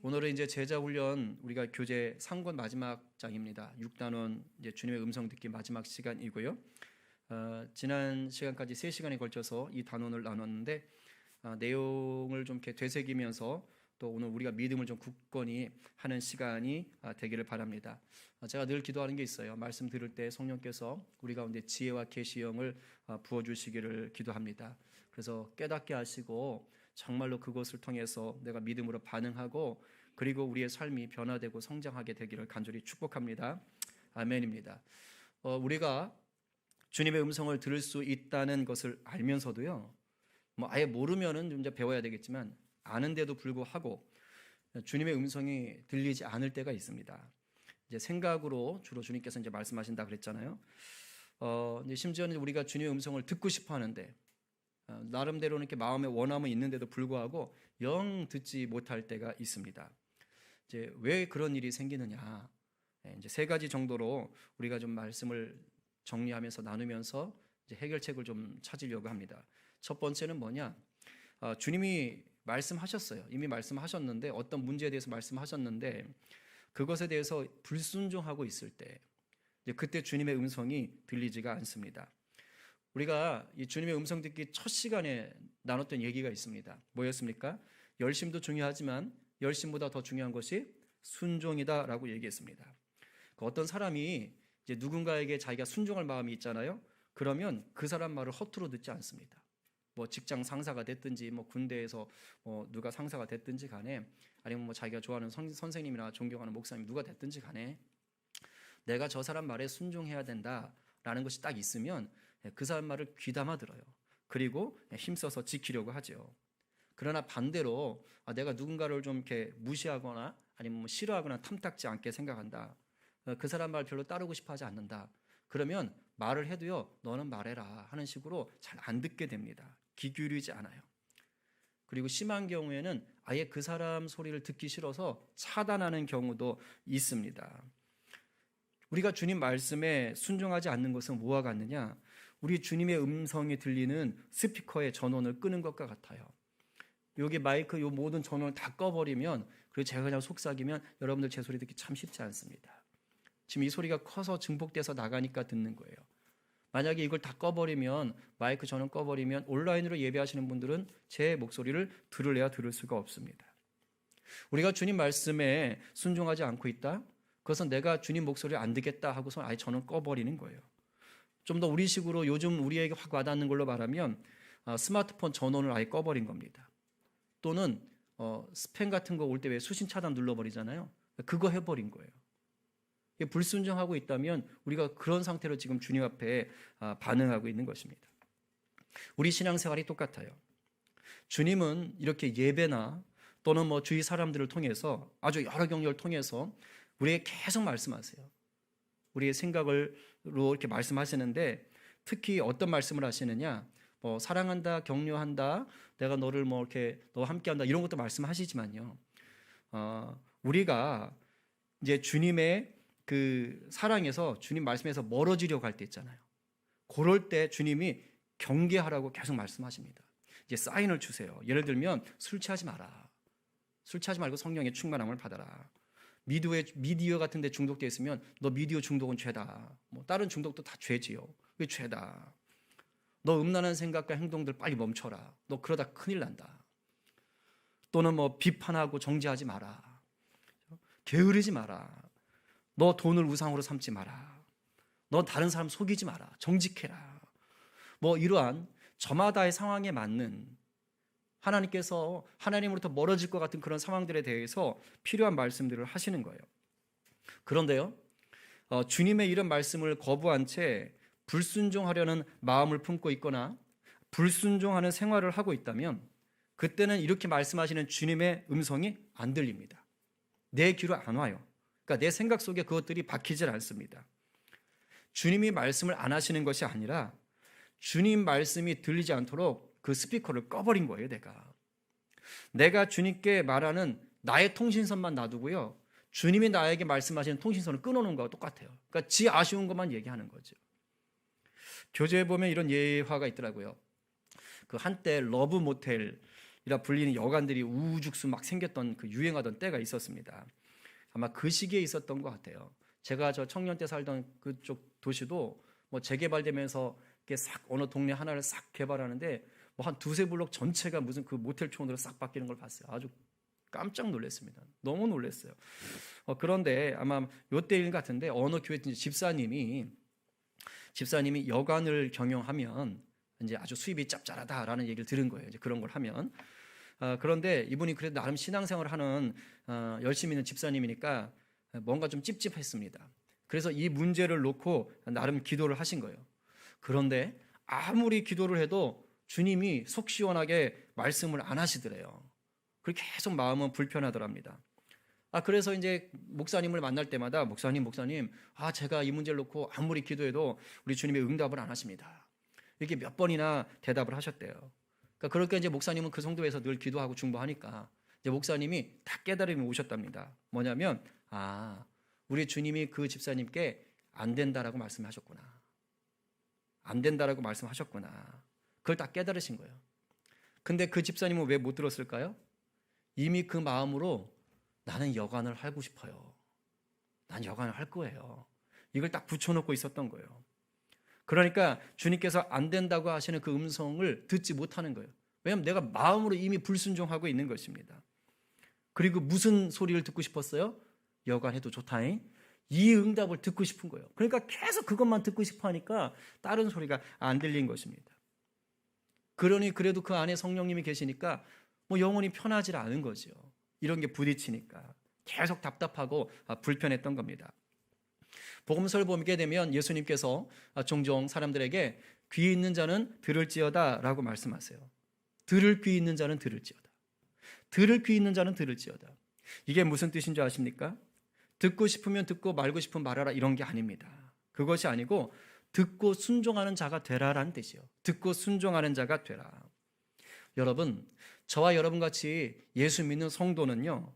오늘은 이제 제자 훈련 우리가 교재 3권 마지막 장입니다. 6단원 이제 주님의 음성 듣기 마지막 시간이고요. 지난 시간까지 3시간에 걸쳐서 이 단원을 나눴는데 내용을 좀 이렇게 되새기면서 또 오늘 우리가 믿음을 좀 굳건히 하는 시간이 되기를 바랍니다. 제가 늘 기도하는 게 있어요. 말씀 들을 때 성령께서 우리 가운데 지혜와 계시형을 부어주시기를 기도합니다. 그래서 깨닫게 하시고 정말로 그것을 통해서 내가 믿음으로 반응하고 그리고 우리의 삶이 변화되고 성장하게 되기를 간절히 축복합니다. 아멘입니다. 우리가 주님의 음성을 들을 수 있다는 것을 알면서도요, 아예 모르면은 이제 배워야 되겠지만 아는데도 불구하고 주님의 음성이 들리지 않을 때가 있습니다. 이제 생각으로 주로 주님께서 이제 말씀하신다 그랬잖아요. 이제 심지어는 우리가 주님의 음성을 듣고 싶어 하는데 나름대로는 이렇게 마음의 원함은 있는데도 불구하고 영 듣지 못할 때가 있습니다. 이제 왜 그런 일이 생기느냐? 이제 3가지 정도로 우리가 좀 말씀을 정리하면서 나누면서 이제 해결책을 좀 찾으려고 합니다. 첫 번째는 뭐냐? 주님이 말씀하셨어요. 이미 말씀하셨는데 어떤 문제에 대해서 말씀하셨는데 그것에 대해서 불순종하고 있을 때 이제 그때 주님의 음성이 들리지가 않습니다. 우리가 이 주님의 음성 듣기 첫 시간에 나눴던 얘기가 있습니다. 뭐였습니까? 열심도 중요하지만 열심보다 더 중요한 것이 순종이다라고 얘기했습니다. 어떤 사람이 이제 누군가에게 자기가 순종할 마음이 있잖아요. 그러면 그 사람 말을 허투루 듣지 않습니다. 뭐 직장 상사가 됐든지 뭐 군대에서 누가 상사가 됐든지 간에 아니면 뭐 자기가 좋아하는 선생님이나 존경하는 목사님 누가 됐든지 간에 내가 저 사람 말에 순종해야 된다라는 것이 딱 있으면 그 사람 말을 귀담아 들어요. 그리고 힘써서 지키려고 하죠. 그러나 반대로 내가 누군가를 좀 이렇게 무시하거나 아니면 뭐 싫어하거나 탐탁지 않게 생각한다. 그 사람 말 별로 따르고 싶어 하지 않는다. 그러면 말을 해도요, 너는 말해라 하는 식으로 잘 안 듣게 됩니다. 귀 기울이지 않아요. 그리고 심한 경우에는 아예 그 사람 소리를 듣기 싫어서 차단하는 경우도 있습니다. 우리가 주님 말씀에 순종하지 않는 것은 뭐와 같느냐? 우리 주님의 음성이 들리는 스피커의 전원을 끄는 것과 같아요. 여기 마이크 요 모든 전원을 다 꺼버리면 그리고 제가 그냥 속삭이면 여러분들 제 소리 듣기 참 쉽지 않습니다. 지금 이 소리가 커서 증폭돼서 나가니까 듣는 거예요. 만약에 이걸 다 꺼버리면 마이크 전원 꺼버리면 온라인으로 예배하시는 분들은 제 목소리를 들으려야 들을 수가 없습니다. 우리가 주님 말씀에 순종하지 않고 있다? 그것은 내가 주님 목소리를 안 듣겠다 하고서 아예 전원 꺼버리는 거예요. 좀 더 우리식으로 요즘 우리에게 확 와닿는 걸로 말하면 스마트폰 전원을 아예 꺼버린 겁니다. 또는 스팸 같은 거 올 때 왜 수신 차단 눌러버리잖아요. 그거 해버린 거예요. 불순종하고 있다면 우리가 그런 상태로 지금 주님 앞에 반응하고 있는 것입니다. 우리 신앙생활이 똑같아요. 주님은 이렇게 예배나 또는 뭐 주위 사람들을 통해서 아주 여러 경력을 통해서 우리에게 계속 말씀하세요. 우리의 생각으로 이렇게 말씀하시는데 특히 어떤 말씀을 하시느냐? 뭐 사랑한다, 격려한다, 내가 너를 뭐 이렇게 너와 함께한다 이런 것도 말씀하시지만요. 우리가 이제 주님의 그 사랑에서 주님 말씀에서 멀어지려고 할 때 있잖아요. 그럴 때 주님이 경계하라고 계속 말씀하십니다. 이제 사인을 주세요. 예를 들면 술 취하지 마라. 술 취하지 말고 성령의 충만함을 받아라. 미디어 같은 데 중독되어 있으면 너 미디어 중독은 죄다. 뭐 다른 중독도 다 죄지요. 그게 죄다. 너 음란한 생각과 행동들 빨리 멈춰라. 너 그러다 큰일 난다. 또는 뭐 비판하고 정죄하지 마라. 게으르지 마라. 너 돈을 우상으로 삼지 마라. 너 다른 사람 속이지 마라. 정직해라. 뭐 이러한 저마다의 상황에 맞는 하나님께서 하나님으로부터 멀어질 것 같은 그런 상황들에 대해서 필요한 말씀들을 하시는 거예요. 그런데요, 주님의 이런 말씀을 거부한 채 불순종하려는 마음을 품고 있거나 불순종하는 생활을 하고 있다면 그때는 이렇게 말씀하시는 주님의 음성이 안 들립니다. 내 귀로 안 와요. 그러니까 내 생각 속에 그것들이 박히질 않습니다. 주님이 말씀을 안 하시는 것이 아니라 주님 말씀이 들리지 않도록 그 스피커를 꺼버린 거예요. 내가 주님께 말하는 나의 통신선만 놔두고요, 주님이 나에게 말씀하시는 통신선을 끊어놓은 거와 똑같아요. 그러니까 지 아쉬운 것만 얘기하는 거죠. 교재에 보면 이런 예화가 있더라고요. 그 한때 러브 모텔 이라 불리는 여관들이 우후죽순 막 생겼던 그 유행하던 때가 있었습니다. 아마 그 시기에 있었던 것 같아요. 제가 저 청년 때 살던 그쪽 도시도 뭐 재개발되면서 이렇게 싹 어느 동네 하나를 싹 개발하는데 뭐 한 두세 블록 전체가 무슨 그 모텔촌으로 싹 바뀌는 걸 봤어요. 아주 깜짝 놀랐습니다. 너무 놀랐어요. 그런데 아마 요때 일 같은데 어느 교회 집사님이 여관을 경영하면 이제 아주 수입이 짭짤하다라는 얘기를 들은 거예요. 이제 그런 걸 하면 그런데 이분이 그래도 나름 신앙생활을 하는 열심히 있는 집사님이니까 뭔가 좀 찝찝했습니다. 그래서 이 문제를 놓고 나름 기도를 하신 거예요. 그런데 아무리 기도를 해도 주님이 속 시원하게 말씀을 안 하시더래요. 그렇게 계속 마음은 불편하더랍니다. 그래서 이제 목사님을 만날 때마다 목사님, 제가 이 문제를 놓고 아무리 기도해도 우리 주님이 응답을 안 하십니다. 이렇게 몇 번이나 대답을 하셨대요. 그러니까 이제 목사님은 그 성도에서 늘 기도하고 중보하니까 이제 목사님이 다 깨달음이 오셨답니다. 뭐냐면 우리 주님이 그 집사님께 안 된다라고 말씀하셨구나. 안 된다라고 말씀하셨구나. 그걸 딱 깨달으신 거예요. 근데 그 집사님은 왜 못 들었을까요? 이미 그 마음으로 나는 여관을 하고 싶어요. 난 여관을 할 거예요. 이걸 딱 붙여놓고 있었던 거예요. 그러니까 주님께서 안 된다고 하시는 그 음성을 듣지 못하는 거예요. 왜냐하면 내가 마음으로 이미 불순종하고 있는 것입니다. 그리고 무슨 소리를 듣고 싶었어요? 여관해도 좋다잉. 이 응답을 듣고 싶은 거예요. 그러니까 계속 그것만 듣고 싶어 하니까 다른 소리가 안 들린 것입니다. 그러니 그래도 그 안에 성령님이 계시니까 뭐 영혼이 편하지 않은 거죠. 이런 게 부딪히니까 계속 답답하고 불편했던 겁니다. 복음서를 보게 되면 예수님께서 종종 사람들에게 귀 있는 자는 들을지어다 라고 말씀하세요. 들을 귀 있는 자는 들을지어다. 들을 귀 있는 자는 들을지어다. 이게 무슨 뜻인 줄 아십니까? 듣고 싶으면 듣고 말고 싶으면 말하라 이런 게 아닙니다. 그것이 아니고 듣고 순종하는 자가 되라라는 뜻이요. 듣고 순종하는 자가 되라. 여러분, 저와 여러분 같이 예수 믿는 성도는요,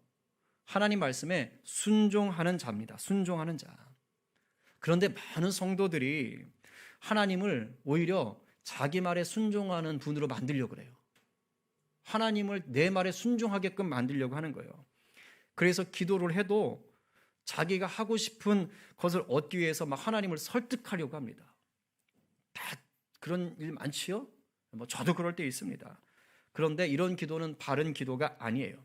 하나님 말씀에 순종하는 자입니다. 순종하는 자. 그런데 많은 성도들이 하나님을 오히려 자기 말에 순종하는 분으로 만들려고 그래요. 하나님을 내 말에 순종하게끔 만들려고 하는 거예요. 그래서 기도를 해도 자기가 하고 싶은 것을 얻기 위해서 막 하나님을 설득하려고 합니다. 다 그런 일 많지요? 뭐 저도 그럴 때 있습니다. 그런데 이런 기도는 바른 기도가 아니에요.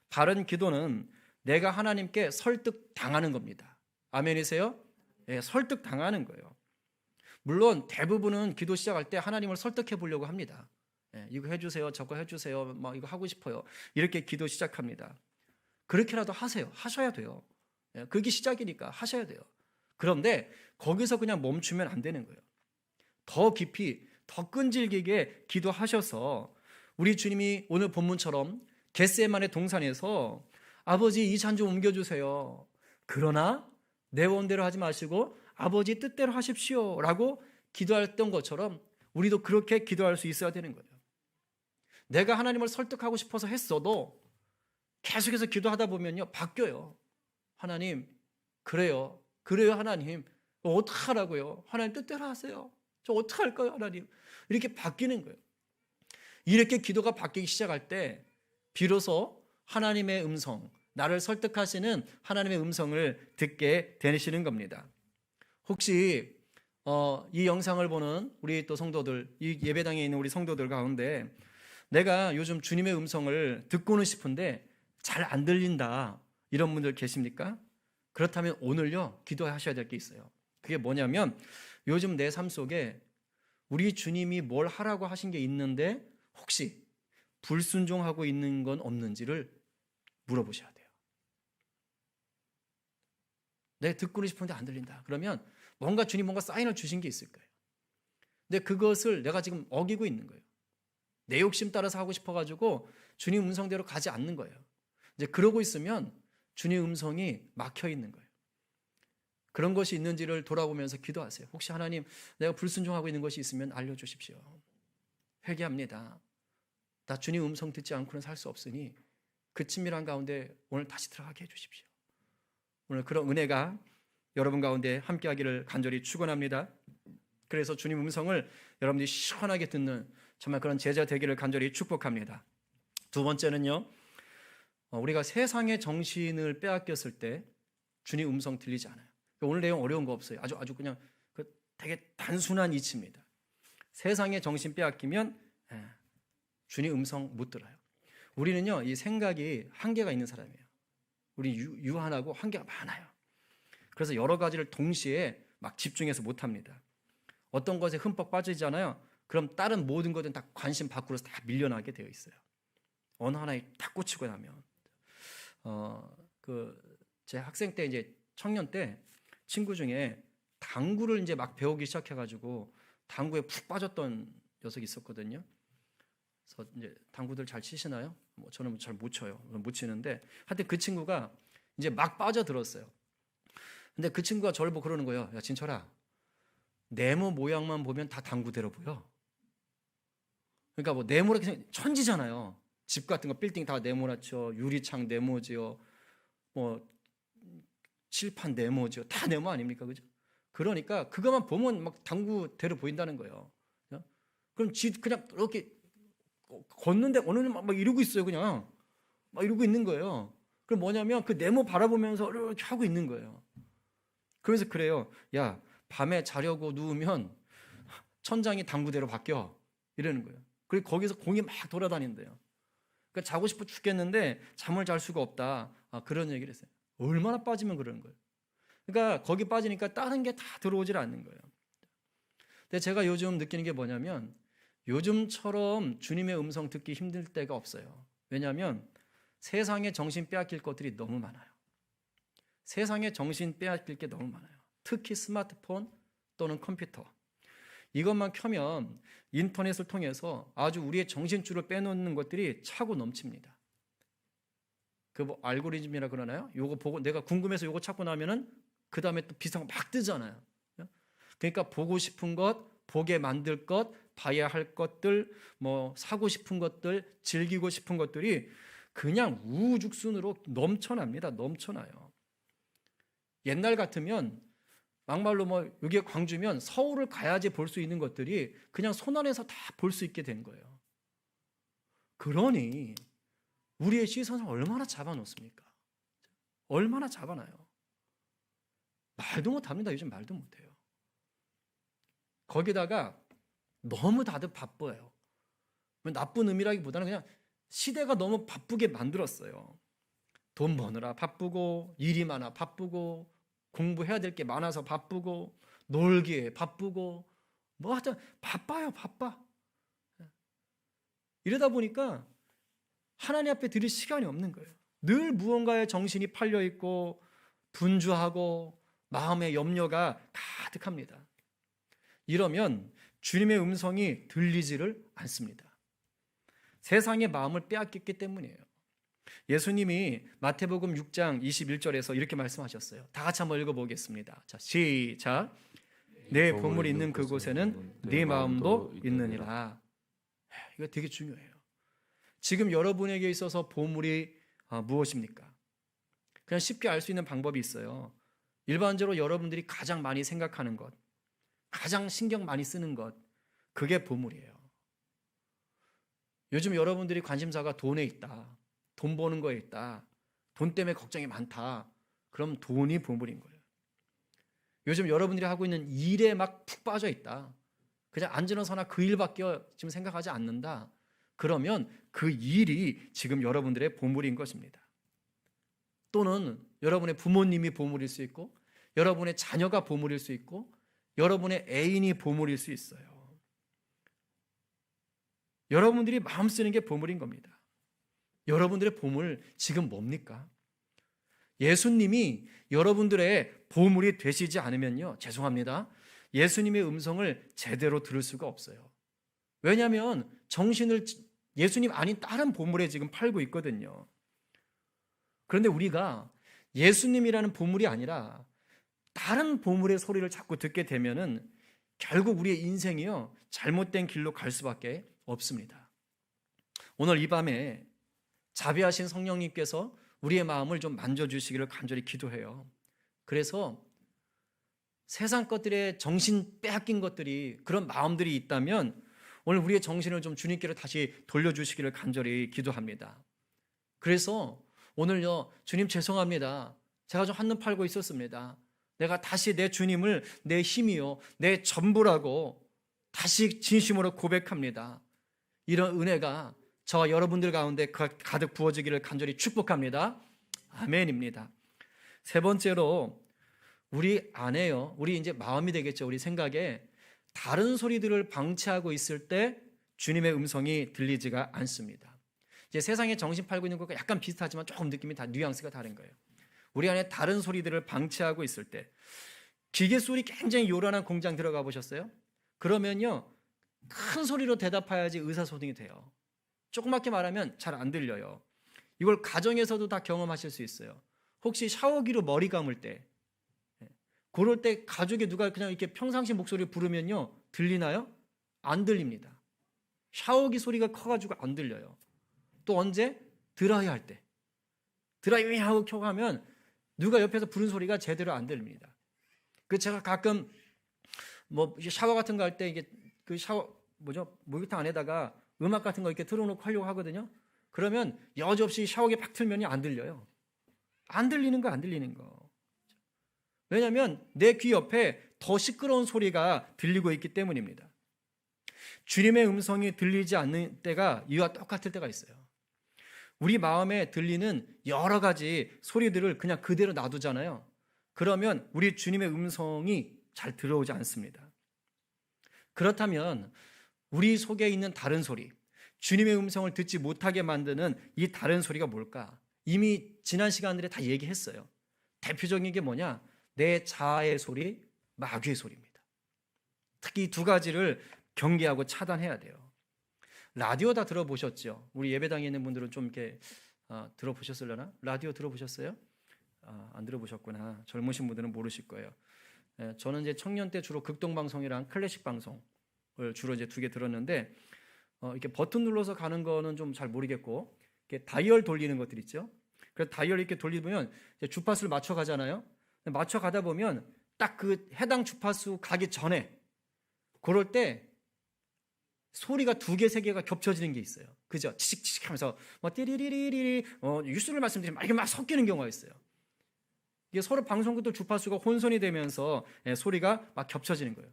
바른 기도는 내가 하나님께 설득당하는 겁니다. 아멘이세요? 네, 설득당하는 거예요. 물론 대부분은 기도 시작할 때 하나님을 설득해 보려고 합니다. 네, 이거 해주세요, 저거 해주세요, 막 이거 하고 싶어요. 이렇게 기도 시작합니다. 그렇게라도 하세요. 하셔야 돼요. 네, 그게 시작이니까 하셔야 돼요. 그런데 거기서 그냥 멈추면 안 되는 거예요. 더 깊이, 더 끈질기게 기도하셔서 우리 주님이 오늘 본문처럼 겟세마네 동산에서 아버지 이 잔 좀 옮겨주세요. 그러나 내 원대로 하지 마시고 아버지 뜻대로 하십시오 라고 기도했던 것처럼 우리도 그렇게 기도할 수 있어야 되는 거예요. 내가 하나님을 설득하고 싶어서 했어도 계속해서 기도하다 보면요 바뀌어요. 하나님 그래요 하나님 어떡하라고요? 하나님 뜻대로 하세요. 저 어떡할까요 하나님? 이렇게 바뀌는 거예요. 이렇게 기도가 바뀌기 시작할 때 비로소 하나님의 음성, 나를 설득하시는 하나님의 음성을 듣게 되시는 겁니다. 혹시 이 영상을 보는 우리 또 성도들, 이 예배당에 있는 우리 성도들 가운데 내가 요즘 주님의 음성을 듣고는 싶은데 잘 안 들린다 이런 분들 계십니까? 그렇다면 오늘요 기도하셔야 될 게 있어요. 그게 뭐냐면 요즘 내 삶 속에 우리 주님이 뭘 하라고 하신 게 있는데 혹시 불순종하고 있는 건 없는지를 물어보셔야 돼요. 내가 듣고는 싶은데 안 들린다. 그러면 뭔가 주님 뭔가 사인을 주신 게 있을 거예요. 근데 그것을 내가 지금 어기고 있는 거예요. 내 욕심 따라서 하고 싶어가지고 주님 음성대로 가지 않는 거예요. 이제 그러고 있으면 주님 음성이 막혀 있는 거예요. 그런 것이 있는지를 돌아보면서 기도하세요. 혹시 하나님 내가 불순종하고 있는 것이 있으면 알려주십시오. 회개합니다. 나 주님 음성 듣지 않고는 살 수 없으니 그 친밀한 가운데 오늘 다시 들어가게 해주십시오. 오늘 그런 은혜가 여러분 가운데 함께하기를 간절히 축원합니다. 그래서 주님 음성을 여러분들이 시원하게 듣는 정말 그런 제자 되기를 간절히 축복합니다. 두 번째는요, 우리가 세상의 정신을 빼앗겼을 때 주님 음성 들리지 않아요. 오늘 내용 어려운 거 없어요. 아주 그냥 되게 단순한 이치입니다. 세상의 정신 빼앗기면 주님 음성 못 들어요. 우리는요, 이 생각이 한계가 있는 사람이에요. 우리 유한하고 한계가 많아요. 그래서 여러 가지를 동시에 막 집중해서 못 합니다. 어떤 것에 흠뻑 빠지잖아요. 그럼 다른 모든 것은 다 관심 밖으로서 다 밀려나게 되어 있어요. 어느 하나에 딱 꽂히고 나면 제 학생 때 이제 청년 때 친구 중에 당구를 이제 막 배우기 시작해가지고 당구에 푹 빠졌던 녀석이 있었거든요. 그래서 이제 당구들 잘 치시나요? 저는 잘 못 쳐요. 못 치는데 하여튼 그 친구가 이제 막 빠져들었어요. 근데 그 친구가 저를 보고 그러는 거예요. 야, 진철아, 네모 모양만 보면 다 당구대로 보여. 그러니까 뭐 네모라 그냥 천지잖아요. 집 같은 거 빌딩 다 네모라죠. 유리창 네모지요. 뭐 칠판 네모지요. 다 네모 아닙니까? 그죠? 그러니까 그것만 보면 막 당구대로 보인다는 거예요. 그럼 그냥 이렇게 걷는데 어느 막 이러고 있어요. 그냥 막 이러고 있는 거예요. 그럼 뭐냐면 그 네모 바라보면서 이렇게 하고 있는 거예요. 그래서 그래요. 야, 밤에 자려고 누우면 천장이 당구대로 바뀌어. 이러는 거예요. 그리고 거기서 공이 막 돌아다닌대요. 그러니까 자고 싶어 죽겠는데 잠을 잘 수가 없다. 그런 얘기를 했어요. 얼마나 빠지면 그러는 거예요. 그러니까 거기 빠지니까 다른 게 다 들어오질 않는 거예요. 근데 제가 요즘 느끼는 게 뭐냐면 요즘처럼 주님의 음성 듣기 힘들 때가 없어요. 왜냐하면 세상에 정신 빼앗길 것들이 너무 많아요. 세상에 정신 빼앗길 게 너무 많아요. 특히 스마트폰 또는 컴퓨터. 이것만 켜면 인터넷을 통해서 아주 우리의 정신줄을 빼놓는 것들이 차고 넘칩니다. 뭐 알고리즘이라 그러나요? 요거 보고 내가 궁금해서 요거 찾고 나면은 그 다음에 또 비슷한 거 막 뜨잖아요. 그러니까 보고 싶은 것, 보게 만들 것, 봐야 할 것들, 뭐 사고 싶은 것들, 즐기고 싶은 것들이 그냥 우후죽순으로 넘쳐납니다. 넘쳐나요. 옛날 같으면 막말로 뭐 여기에 광주면 서울을 가야지 볼 수 있는 것들이 그냥 손안에서 다 볼 수 있게 된 거예요. 그러니 우리의 시선을 얼마나 잡아놓습니까? 얼마나 잡아놔요. 말도 못합니다. 요즘 말도 못해요. 거기다가 너무 다들 바빠요. 나쁜 의미라기보다는 그냥 시대가 너무 바쁘게 만들었어요. 돈 버느라 바쁘고, 일이 많아 바쁘고, 공부해야 될 게 많아서 바쁘고, 놀기에 바쁘고, 뭐 하여튼 바빠요. 바빠. 이러다 보니까 하나님 앞에 드릴 시간이 없는 거예요. 늘 무언가에 정신이 팔려 있고 분주하고 마음의 염려가 가득합니다. 이러면 주님의 음성이 들리지를 않습니다. 세상의 마음을 빼앗겼기 때문이에요. 예수님이 마태복음 6장 21절에서 이렇게 말씀하셨어요. 다 같이 한번 읽어보겠습니다. 자, 시작. 내 보물이 있는 그곳에는 네 마음도 있느니라. 이거 되게 중요해요. 지금 여러분에게 있어서 보물이 무엇입니까? 그냥 쉽게 알 수 있는 방법이 있어요. 일반적으로 여러분들이 가장 많이 생각하는 것, 가장 신경 많이 쓰는 것, 그게 보물이에요. 요즘 여러분들이 관심사가 돈에 있다, 돈 버는 거에 있다, 돈 때문에 걱정이 많다, 그럼 돈이 보물인 거예요. 요즘 여러분들이 하고 있는 일에 막 푹 빠져 있다, 그냥 앉으서나 그 일밖에 지금 생각하지 않는다, 그러면 그 일이 지금 여러분들의 보물인 것입니다. 또는 여러분의 부모님이 보물일 수 있고, 여러분의 자녀가 보물일 수 있고, 여러분의 애인이 보물일 수 있어요. 여러분들이 마음 쓰는 게 보물인 겁니다. 여러분들의 보물 지금 뭡니까? 예수님이 여러분들의 보물이 되시지 않으면요, 죄송합니다, 예수님의 음성을 제대로 들을 수가 없어요. 왜냐하면 정신을 예수님 아닌 다른 보물에 지금 팔고 있거든요. 그런데 우리가 예수님이라는 보물이 아니라 다른 보물의 소리를 자꾸 듣게 되면은 결국 우리의 인생이요, 잘못된 길로 갈 수밖에 없습니다. 오늘 이 밤에 자비하신 성령님께서 우리의 마음을 좀 만져주시기를 간절히 기도해요. 그래서 세상 것들에 정신 빼앗긴 것들이, 그런 마음들이 있다면 오늘 우리의 정신을 좀 주님께로 다시 돌려주시기를 간절히 기도합니다. 그래서 오늘요, 주님 죄송합니다. 제가 좀 한눈 팔고 있었습니다. 내가 다시 내 주님을 내 힘이요, 내 전부라고 다시 진심으로 고백합니다. 이런 은혜가 저와 여러분들 가운데 가득 부어지기를 간절히 축복합니다. 아멘입니다. 세 번째로 우리 안에요, 우리 이제 마음이 되겠죠. 우리 생각에 다른 소리들을 방치하고 있을 때 주님의 음성이 들리지가 않습니다. 이제 세상에 정신 팔고 있는 것과 약간 비슷하지만 조금 느낌이 다 뉘앙스가 다른 거예요. 우리 안에 다른 소리들을 방치하고 있을 때, 기계 소리 굉장히 요란한 공장 들어가 보셨어요? 그러면요, 큰 소리로 대답해야지 의사소통이 돼요. 조그맣게 말하면 잘 안 들려요. 이걸 가정에서도 다 경험하실 수 있어요. 혹시 샤워기로 머리 감을 때, 그럴 때 가족에 누가 그냥 이렇게 평상시 목소리를 부르면요, 들리나요? 안 들립니다. 샤워기 소리가 커가지고 안 들려요. 또 언제? 드라이 할 때, 드라이윙 하고 켜고 하면 누가 옆에서 부른 소리가 제대로 안 들립니다. 그 제가 가끔 뭐 샤워 같은 거 할 때 이게 그 샤워 목욕탕 안에다가 음악 같은 거 이렇게 틀어놓고 하려고 하거든요. 그러면 여지없이 샤워기 팍 틀면 안 들려요. 안 들리는 거. 왜냐하면 내 귀 옆에 더 시끄러운 소리가 들리고 있기 때문입니다. 주님의 음성이 들리지 않는 때가 이와 똑같을 때가 있어요. 우리 마음에 들리는 여러 가지 소리들을 그냥 그대로 놔두잖아요. 그러면 우리 주님의 음성이 잘 들어오지 않습니다. 그렇다면 우리 속에 있는 다른 소리, 주님의 음성을 듣지 못하게 만드는 이 다른 소리가 뭘까? 이미 지난 시간들에 다 얘기했어요. 대표적인 게 뭐냐? 내 자아의 소리, 마귀의 소리입니다. 특히 이 두 가지를 경계하고 차단해야 돼요. 라디오 다 들어보셨죠? 우리 예배당에 있는 분들은 좀 이렇게 들어보셨을려나? 라디오 들어보셨어요? 안 들어보셨구나. 젊으신 분들은 모르실 거예요. 저는 이제 청년 때 주로 극동방송이랑 클래식 방송을 주로 이제 두 개 들었는데, 이렇게 버튼 눌러서 가는 거는 좀 잘 모르겠고, 이렇게 다이얼 돌리는 것들 있죠. 그래서 다이얼 이렇게 돌리면 이제 주파수를 맞춰 가잖아요. 맞춰 가다 보면 딱 그 해당 주파수 가기 전에, 그럴 때 소리가 두 개, 세 개가 겹쳐지는 게 있어요. 그죠? 치식치식 하면서 띠리리리리 뉴스를 말씀드리면 이게 막 섞이는 경우가 있어요. 이게 서로 방송국들 주파수가 혼선이 되면서 소리가 막 겹쳐지는 거예요.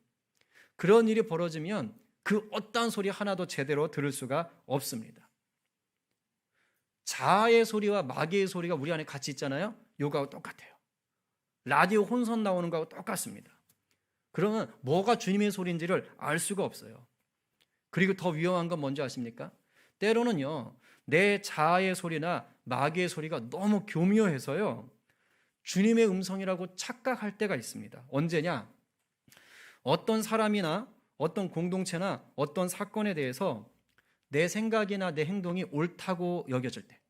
그런 일이 벌어지면 그 어떠한 소리 하나도 제대로 들을 수가 없습니다. 자아의 소리와 마귀의 소리가 우리 안에 같이 있잖아요. 요거하고 똑같아요. 라디오 혼선 나오는 거하고 똑같습니다. 그러면 뭐가 주님의 소리인지를 알 수가 없어요. 그리고 더 위험한 건 뭔지 아십니까? 때로는요, 내 자아의 소리나 마귀의 소리가 너무 교묘해서요, 주님의 음성이라고 착각할 때가 있습니다. 언제냐? 어떤 사람이나 어떤 공동체나 어떤 사건에 대해서 내 생각이나 내 행동이 옳다고 여겨질 때,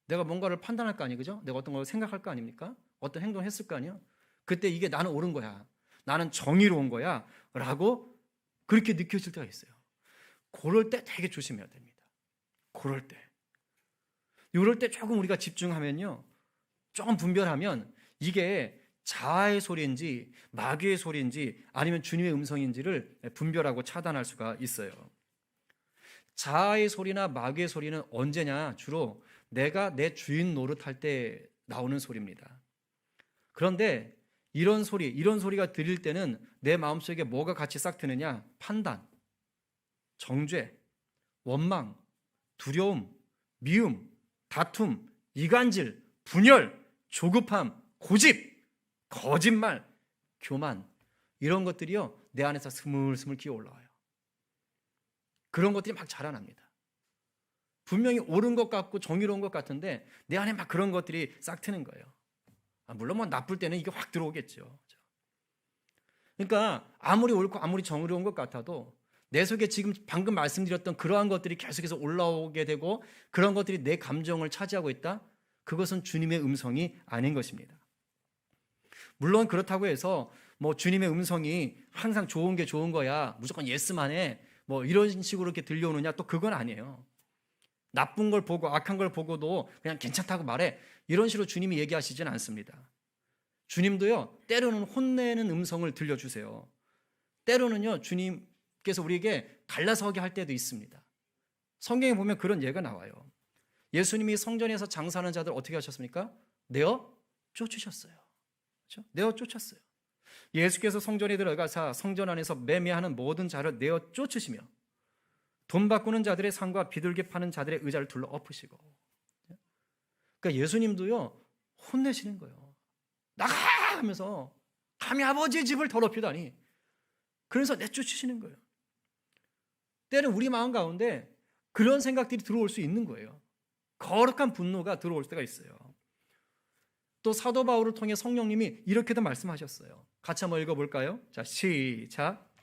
내가 뭔가를 판단할 거 아니에요, 그죠? 내가 어떤 걸 생각할 거 아닙니까? 어떤 행동을 했을 거 아니에요? 그때 이게 나는 옳은 거야, 나는 정의로운 거야 라고 그렇게 느껴질 때가 있어요. 그럴 때 되게 조심해야 됩니다. 그럴 때. 이럴 때 조금 우리가 집중하면요, 조금 분별하면 이게 자아의 소리인지 마귀의 소리인지 아니면 주님의 음성인지를 분별하고 차단할 수가 있어요. 자아의 소리나 마귀의 소리는 언제냐? 주로 내가 내 주인 노릇할 때 나오는 소리입니다. 그런데 이런 소리가 들릴 때는 내 마음속에 뭐가 같이 싹 드느냐? 판단, 정죄, 원망, 두려움, 미움, 다툼, 이간질, 분열, 조급함, 고집, 거짓말, 교만, 이런 것들이요, 내 안에서 스물스물 기어 올라와요. 그런 것들이 막 자라납니다. 분명히 옳은 것 같고 정의로운 것 같은데 내 안에 막 그런 것들이 싹 트는 거예요. 물론 뭐 나쁠 때는 이게 확 들어오겠죠. 그러니까 아무리 옳고 아무리 정의로운 것 같아도 내 속에 지금 방금 말씀드렸던 그러한 것들이 계속해서 올라오게 되고 그런 것들이 내 감정을 차지하고 있다? 그것은 주님의 음성이 아닌 것입니다. 물론 그렇다고 해서 뭐 주님의 음성이 항상 좋은 게 좋은 거야, 무조건 예스만 해, 뭐 이런 식으로 이렇게 들려오느냐, 또 그건 아니에요. 나쁜 걸 보고 악한 걸 보고도 그냥 괜찮다고 말해, 이런 식으로 주님이 얘기하시진 않습니다. 주님도요, 때로는 혼내는 음성을 들려주세요. 때로는요, 주님 주님께서 우리에게 갈라서게 할 때도 있습니다. 성경에 보면 그런 예가 나와요. 예수님이 성전에서 장사하는 자들 어떻게 하셨습니까? 내어 쫓으셨어요. 그렇죠? 내어 쫓았어요. 예수께서 성전에 들어가사 성전 안에서 매매하는 모든 자를 내어 쫓으시며 돈 바꾸는 자들의 상과 비둘기 파는 자들의 의자를 둘러 엎으시고. 그러니까 예수님도요 혼내시는 거예요. 나가 하면서 감히 아버지의 집을 더럽히다니. 그래서 내쫓으시는 거예요. 때는 우리 마음 가운데 그런 생각들이 들어올 수 있는 거예요. 거룩한 분노가 들어올 때가 있어요. 또 사도 바울을 통해 성령님이 이렇게도 말씀하셨어요. 같이 한번 읽어볼까요? 자, 시작.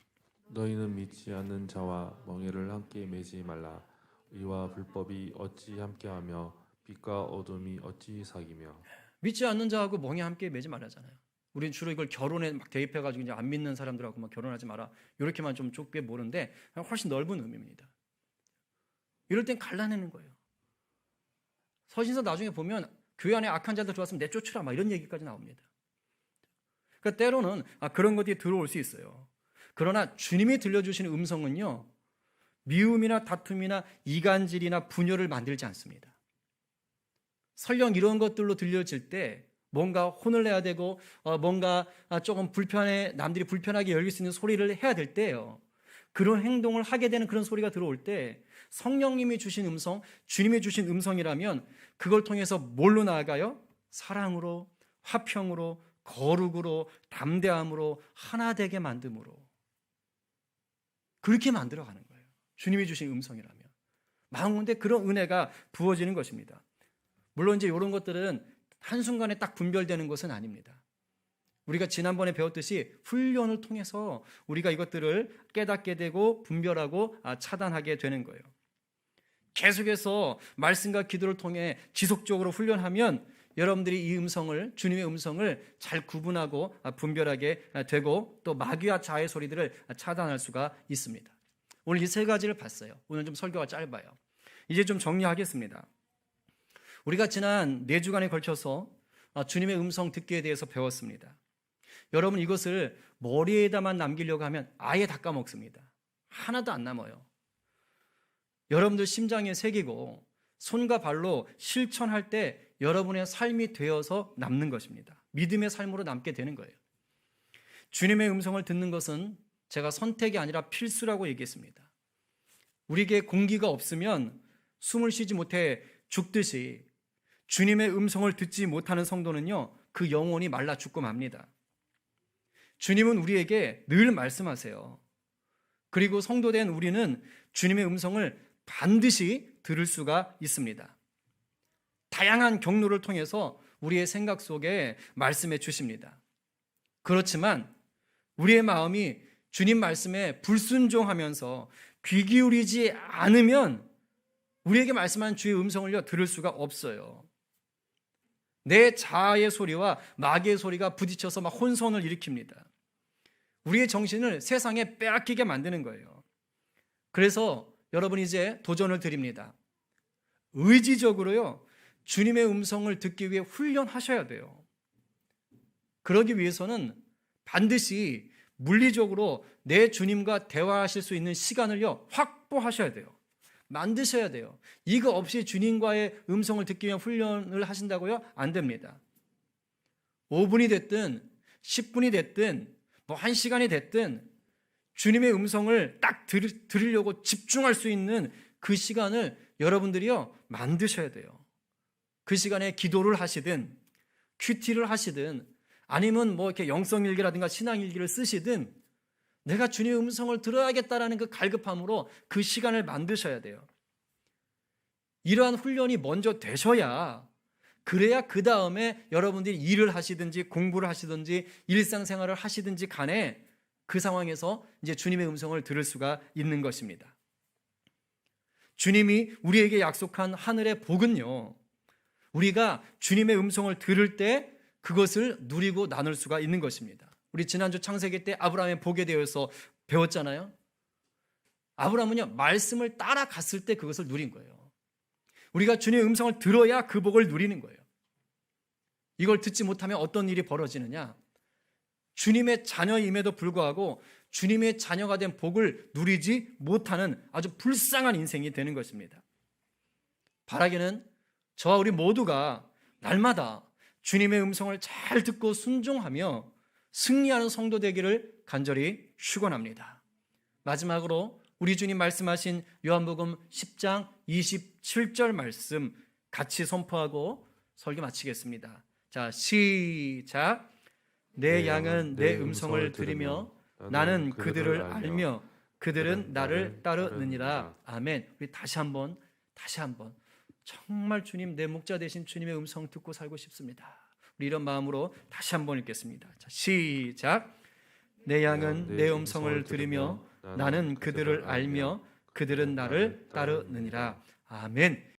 너희는 믿지 않는 자와 멍에를 함께 매지 말라. 의와 불법이 어찌 함께하며 빛과 어둠이 어찌 사귀며. 믿지 않는 자하고 멍에 함께 매지 말라잖아요. 우리는 주로 이걸 결혼에 막 대입해가지고 이제 안 믿는 사람들하고 막 결혼하지 마라 이렇게만 좀 좁게 모르는데 훨씬 넓은 의미입니다. 이럴 땐 갈라내는 거예요. 서신서 나중에 보면 교회 안에 악한 자들 들어왔으면 내쫓으라 막 이런 얘기까지 나옵니다. 그러니까 때로는 그런 것들이 들어올 수 있어요. 그러나 주님이 들려주시는 음성은요 미움이나 다툼이나 이간질이나 분열을 만들지 않습니다. 설령 이런 것들로 들려질 때 뭔가 혼을 내야 되고 뭔가 조금 남들이 불편하게 여길 수 있는 소리를 해야 될 때예요. 그런 행동을 하게 되는 그런 소리가 들어올 때 성령님이 주신 음성, 주님이 주신 음성이라면 그걸 통해서 뭘로 나아가요? 사랑으로, 화평으로, 거룩으로, 담대함으로, 하나 되게 만듦으로 그렇게 만들어가는 거예요. 주님이 주신 음성이라면 마음가운데 그런 은혜가 부어지는 것입니다. 물론 이제 이런 것들은 한순간에 딱 분별되는 것은 아닙니다. 우리가 지난번에 배웠듯이 훈련을 통해서 우리가 이것들을 깨닫게 되고 분별하고 차단하게 되는 거예요. 계속해서 말씀과 기도를 통해 지속적으로 훈련하면 여러분들이 이 음성을, 주님의 음성을 잘 구분하고 분별하게 되고 또 마귀와 자의 소리들을 차단할 수가 있습니다. 오늘 이 세 가지를 봤어요. 오늘 좀 설교가 짧아요. 이제 좀 정리하겠습니다. 우리가 지난 4주간에 걸쳐서 주님의 음성 듣기에 대해서 배웠습니다. 여러분 이것을 머리에다만 남기려고 하면 아예 다 까먹습니다. 하나도 안 남아요. 여러분들 심장에 새기고 손과 발로 실천할 때 여러분의 삶이 되어서 남는 것입니다. 믿음의 삶으로 남게 되는 거예요. 주님의 음성을 듣는 것은 제가 선택이 아니라 필수라고 얘기했습니다. 우리에게 공기가 없으면 숨을 쉬지 못해 죽듯이 주님의 음성을 듣지 못하는 성도는요, 그 영혼이 말라 죽고 맙니다. 주님은 우리에게 늘 말씀하세요. 그리고 성도된 우리는 주님의 음성을 반드시 들을 수가 있습니다. 다양한 경로를 통해서 우리의 생각 속에 말씀해 주십니다. 그렇지만 우리의 마음이 주님 말씀에 불순종하면서 귀 기울이지 않으면 우리에게 말씀하는 주의 음성을 들을 수가 없어요. 내 자아의 소리와 마귀의 소리가 부딪혀서 막 혼선을 일으킵니다. 우리의 정신을 세상에 빼앗기게 만드는 거예요. 그래서 여러분 이제 도전을 드립니다. 의지적으로요, 주님의 음성을 듣기 위해 훈련하셔야 돼요. 그러기 위해서는 반드시 물리적으로 내 주님과 대화하실 수 있는 시간을요, 확보하셔야 돼요. 만드셔야 돼요. 이거 없이 주님과의 음성을 듣기 위한 훈련을 하신다고요? 안 됩니다. 5분이 됐든 10분이 됐든 뭐 1시간이 됐든 주님의 음성을 딱 들으려고 집중할 수 있는 그 시간을 여러분들이요 만드셔야 돼요. 그 시간에 기도를 하시든 큐티를 하시든 아니면 뭐 이렇게 영성일기라든가 신앙일기를 쓰시든 내가 주님의 음성을 들어야겠다라는 그 갈급함으로 그 시간을 만드셔야 돼요. 이러한 훈련이 먼저 되셔야 그래야 그 다음에 여러분들이 일을 하시든지 공부를 하시든지 일상생활을 하시든지 간에 그 상황에서 이제 주님의 음성을 들을 수가 있는 것입니다. 주님이 우리에게 약속한 하늘의 복은요, 우리가 주님의 음성을 들을 때 그것을 누리고 나눌 수가 있는 것입니다. 우리 지난주 창세기 때 아브라함의 복에 대해서 배웠잖아요. 아브라함은요 말씀을 따라갔을 때 그것을 누린 거예요. 우리가 주님의 음성을 들어야 그 복을 누리는 거예요. 이걸 듣지 못하면 어떤 일이 벌어지느냐? 주님의 자녀임에도 불구하고 주님의 자녀가 된 복을 누리지 못하는 아주 불쌍한 인생이 되는 것입니다. 바라기는 저와 우리 모두가 날마다 주님의 음성을 잘 듣고 순종하며 승리하는 성도 되기를 간절히 축원합니다. 마지막으로 우리 주님 말씀하신 요한복음 10장 27절 말씀 같이 선포하고 설교 마치겠습니다. 자, 시작. 내 양은 내 음성을 들으며 나는 그들을 알며 그들은 나를 따르느니라. 아멘. 우리 다시 한번 정말 주님, 내 목자 되신 주님의 음성 듣고 살고 싶습니다. 우리 이런 마음으로 다시 한번 읽겠습니다. 자, 시작. 내 양은 내 음성을 들으며 나는 그들을 알며 그들은 나를 따르느니라. 아멘.